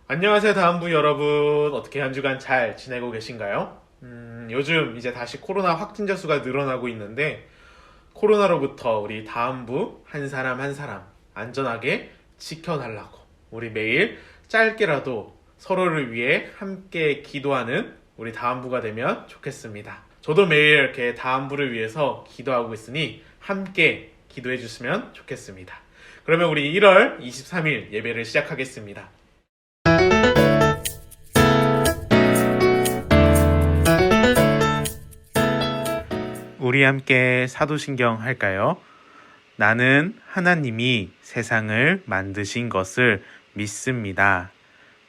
안녕하세요, 다음부 여러분. 어떻게 한 주간 잘 지내고 계신가요? 요즘 이제 다시 코로나 확진자 수가 늘어나고 있는데, 코로나로부터 우리 다음부 한 사람 한 사람 안전하게 지켜달라고 우리 매일 짧게라도 서로를 위해 함께 기도하는 우리 다음부가 되면 좋겠습니다. 저도 매일 이렇게 다음부를 위해서 기도하고 있으니 함께 기도해 주시면 좋겠습니다. 그러면 우리 1월 23일 예배를 시작하겠습니다. 우리 함께 사도신경 할까요? 나는 하나님이 세상을 만드신 것을 믿습니다.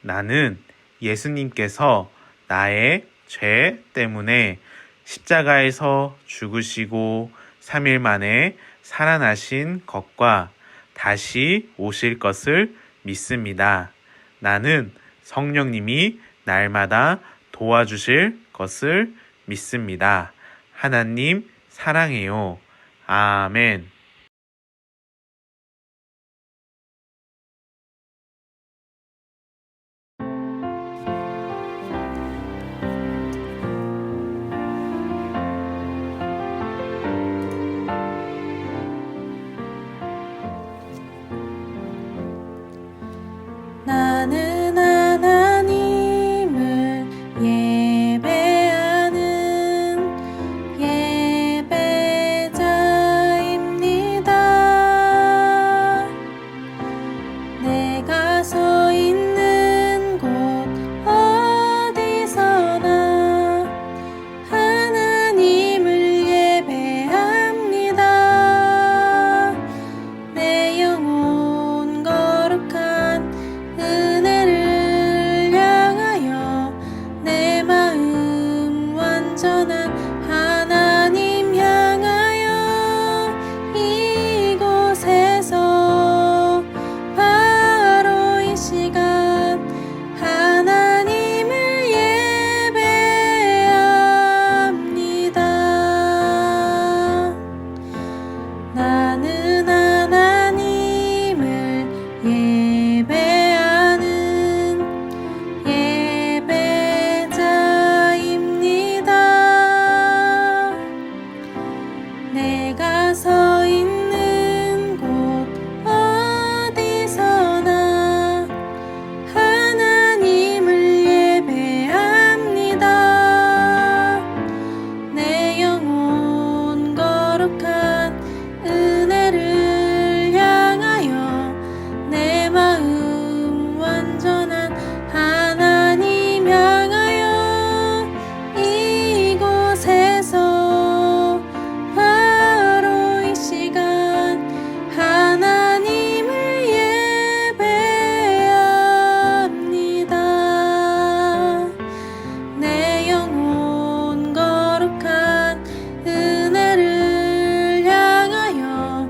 나는 예수님께서 나의 죄 때문에 십자가에서 죽으시고 3일 만에 살아나신 것과 다시 오실 것을 믿습니다. 나는 성령님이 날마다 도와주실 것을 믿습니다. 하나님 사랑해요. 아멘. 나는 하나님을 예배하는 예배자입니다. 내가 서 있는 곳 어디서나 하나님을 예배합니다. 내 영혼 거룩한 은혜를 향하여 내 마음 완전한 하나님 향하여 이곳에서 바로 이 시간 하나님을 예배합니다. 나는 하나님을 예배하는 예배자입니다. 내가 서 있는 곳 어디서나 하나님을 예배합니다. 내 영혼 거룩한 은혜를 향하여 내 마음 완전한 하나님 향하여 이곳에서 바로 이 시간 하나님을 예배합니다. 내 영혼 거룩한 은혜를 향하여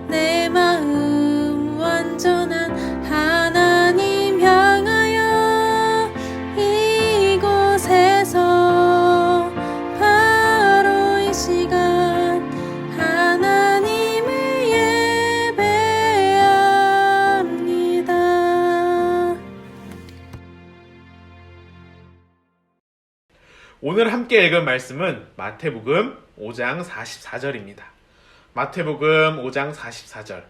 내 마음 완전한 하나님 향하여 이곳에서 바로 이 시간 하나님을 예배합니다. 오늘 함께 읽은 말씀은 마태복음 5장 44절입니다. 마태복음 5장 44절.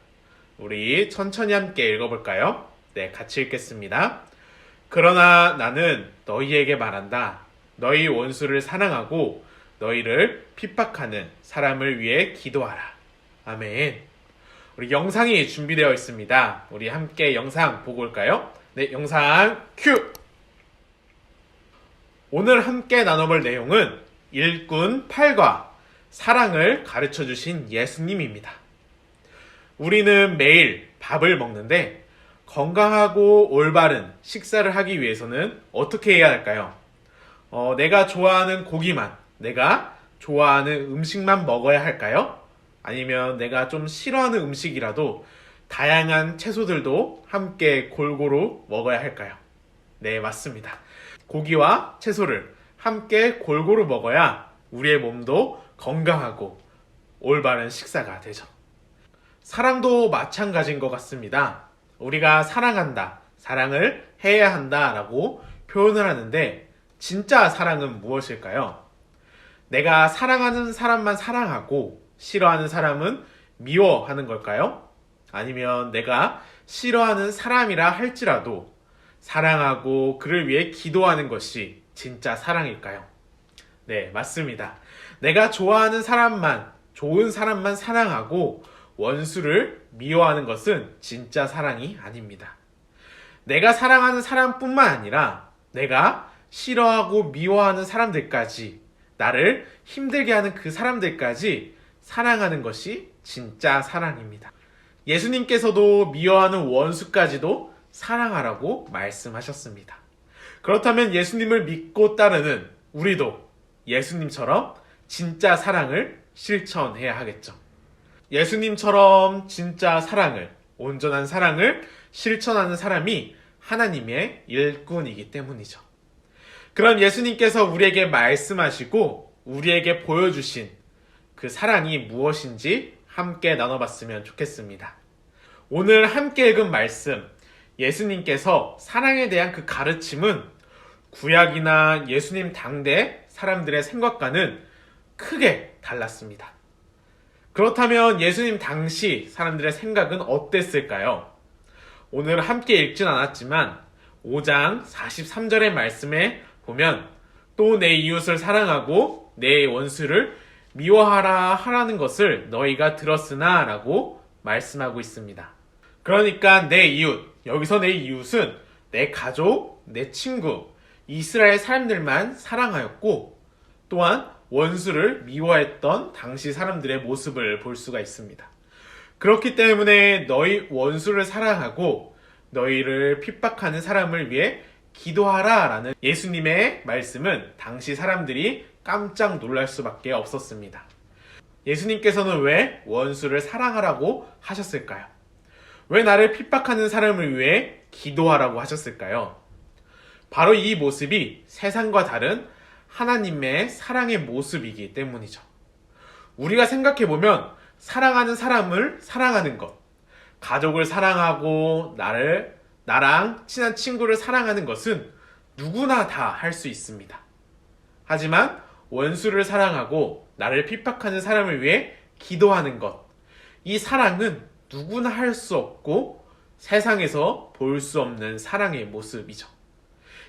우리 천천히 함께 읽어볼까요? 네, 같이 읽겠습니다. 그러나 나는 너희에게 말한다. 너희 원수를 사랑하고 너희를 핍박하는 사람을 위해 기도하라. 아멘. 우리 영상이 준비되어 있습니다. 우리 함께 영상 보고 올까요? 네, 영상 큐! 오늘 함께 나눠볼 내용은 일꾼 8과 사랑을 가르쳐 주신 예수님입니다. 우리는 매일 밥을 먹는데 건강하고 올바른 식사를 하기 위해서는 어떻게 해야 할까요? 내가 좋아하는 고기만, 내가 좋아하는 음식만 먹어야 할까요? 아니면 내가 좀 싫어하는 음식이라도 다양한 채소들도 함께 골고루 먹어야 할까요? 네, 맞습니다. 고기와 채소를 함께 골고루 먹어야 우리의 몸도 건강하고 올바른 식사가 되죠. 사랑도 마찬가지인 것 같습니다. 우리가 사랑한다, 사랑을 해야 한다라고 표현을 하는데 진짜 사랑은 무엇일까요? 내가 사랑하는 사람만 사랑하고 싫어하는 사람은 미워하는 걸까요? 아니면 내가 싫어하는 사람이라 할지라도 사랑하고 그를 위해 기도하는 것이 진짜 사랑일까요? 네, 맞습니다. 내가 좋아하는 사람만, 좋은 사람만 사랑하고 원수를 미워하는 것은 진짜 사랑이 아닙니다. 내가 사랑하는 사람뿐만 아니라 내가 싫어하고 미워하는 사람들까지, 나를 힘들게 하는 그 사람들까지 사랑하는 것이 진짜 사랑입니다. 예수님께서도 미워하는 원수까지도 사랑하라고 말씀하셨습니다. 그렇다면 예수님을 믿고 따르는 우리도 예수님처럼 진짜 사랑을 실천해야 하겠죠. 예수님처럼 진짜 사랑을, 온전한 사랑을 실천하는 사람이 하나님의 일꾼이기 때문이죠. 그런 예수님께서 우리에게 말씀하시고 우리에게 보여주신 그 사랑이 무엇인지 함께 나눠봤으면 좋겠습니다. 오늘 함께 읽은 말씀, 예수님께서 사랑에 대한 그 가르침은 구약이나 예수님 당대 사람들의 생각과는 크게 달랐습니다. 그렇다면 예수님 당시 사람들의 생각은 어땠을까요? 오늘 함께 읽진 않았지만 5장 43절의 말씀에 보면 또 내 이웃을 사랑하고 내 원수를 미워하라 하라는 것을 너희가 들었으나 라고 말씀하고 있습니다. 그러니까 내 이웃, 여기서 내 이웃은 내 가족, 내 친구, 이스라엘 사람들만 사랑하였고 또한 원수를 미워했던 당시 사람들의 모습을 볼 수가 있습니다. 그렇기 때문에 너희 원수를 사랑하고 너희를 핍박하는 사람을 위해 기도하라 라는 예수님의 말씀은 당시 사람들이 깜짝 놀랄 수밖에 없었습니다. 예수님께서는 왜 원수를 사랑하라고 하셨을까요? 왜 나를 핍박하는 사람을 위해 기도하라고 하셨을까요? 바로 이 모습이 세상과 다른 하나님의 사랑의 모습이기 때문이죠. 우리가 생각해보면 사랑하는 사람을 사랑하는 것, 가족을 사랑하고 나랑 친한 친구를 사랑하는 것은 누구나 다 할 수 있습니다. 하지만 원수를 사랑하고 나를 핍박하는 사람을 위해 기도하는 것, 이 사랑은 누구나 할 수 없고 세상에서 볼 수 없는 사랑의 모습이죠.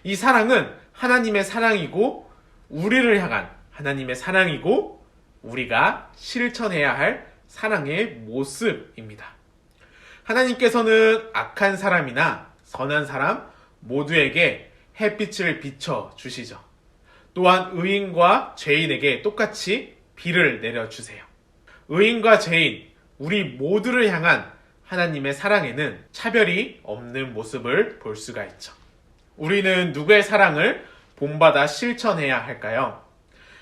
이 사랑은 하나님의 사랑이고 우리를 향한 하나님의 사랑이고 우리가 실천해야 할 사랑의 모습입니다. 하나님께서는 악한 사람이나 선한 사람 모두에게 햇빛을 비춰 주시죠. 또한 의인과 죄인에게 똑같이 비를 내려주세요. 의인과 죄인, 우리 모두를 향한 하나님의 사랑에는 차별이 없는 모습을 볼 수가 있죠. 우리는 누구의 사랑을 본받아 실천해야 할까요?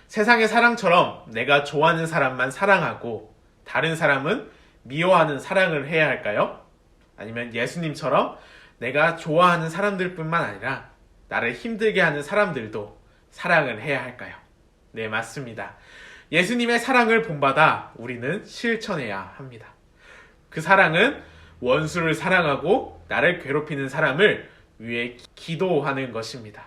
세상의 사랑처럼 내가 좋아하는 사람만 사랑하고 다른 사람은 미워하는 사랑을 해야 할까요? 아니면 예수님처럼 내가 좋아하는 사람들뿐만 아니라 나를 힘들게 하는 사람들도 사랑을 해야 할까요? 네, 맞습니다. 예수님의 사랑을 본받아 우리는 실천해야 합니다. 그 사랑은 원수를 사랑하고 나를 괴롭히는 사람을 위해 기도하는 것입니다.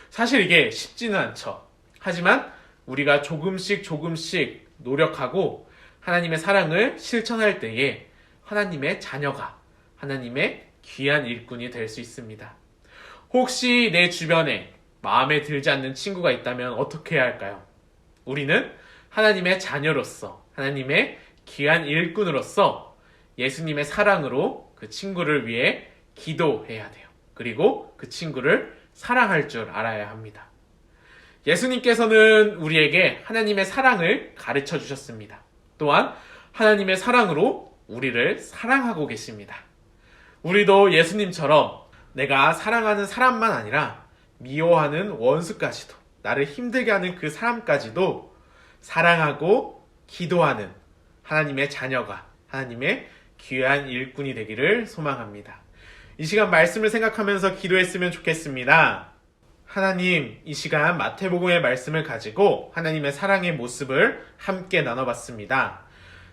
사실 이게 쉽지는 않죠. 하지만 우리가 조금씩 노력하고 하나님의 사랑을 실천할 때에 하나님의 자녀가 하나님의 귀한 일꾼이 될 수 있습니다. 혹시 내 주변에 마음에 들지 않는 친구가 있다면 어떻게 해야 할까요? 우리는 하나님의 자녀로서 하나님의 귀한 일꾼으로서 예수님의 사랑으로 그 친구를 위해 기도해야 돼요. 그리고 그 친구를 사랑할 줄 알아야 합니다. 예수님께서는 우리에게 하나님의 사랑을 가르쳐 주셨습니다. 또한 하나님의 사랑으로 우리를 사랑하고 계십니다. 우리도 예수님처럼 내가 사랑하는 사람만 아니라 미워하는 원수까지도, 나를 힘들게 하는 그 사람까지도 사랑하고 기도하는 하나님의 자녀가, 하나님의 귀한 일꾼이 되기를 소망합니다. 이 시간 말씀을 생각하면서 기도했으면 좋겠습니다. 하나님, 이 시간 마태복음의 말씀을 가지고 하나님의 사랑의 모습을 함께 나눠봤습니다.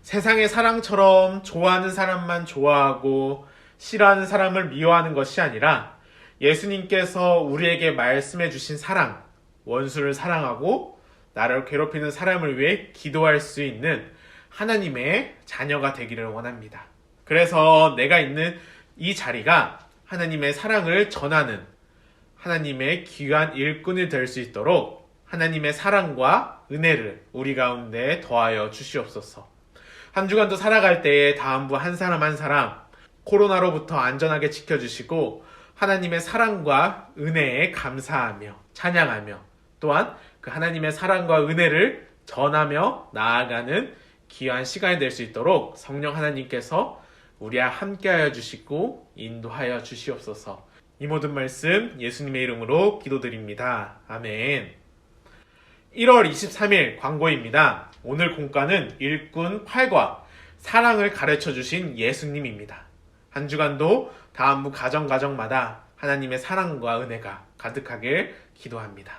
세상의 사랑처럼 좋아하는 사람만 좋아하고 싫어하는 사람을 미워하는 것이 아니라 예수님께서 우리에게 말씀해 주신 사랑, 원수를 사랑하고 나를 괴롭히는 사람을 위해 기도할 수 있는 하나님의 자녀가 되기를 원합니다. 그래서 내가 있는 이 자리가 하나님의 사랑을 전하는 하나님의 귀한 일꾼이 될 수 있도록 하나님의 사랑과 은혜를 우리 가운데 더하여 주시옵소서. 한 주간도 살아갈 때에 다음부 한 사람 한 사람 코로나로부터 안전하게 지켜주시고 하나님의 사랑과 은혜에 감사하며 찬양하며 또한 그 하나님의 사랑과 은혜를 전하며 나아가는 귀한 시간이 될 수 있도록 성령 하나님께서 우리와 함께하여 주시고 인도하여 주시옵소서. 이 모든 말씀 예수님의 이름으로 기도드립니다. 아멘. 1월 23일 광고입니다. 오늘 공과는 일꾼 8과 사랑을 가르쳐 주신 예수님입니다. 한 주간도 다음부 가정마다 하나님의 사랑과 은혜가 가득하길 기도합니다.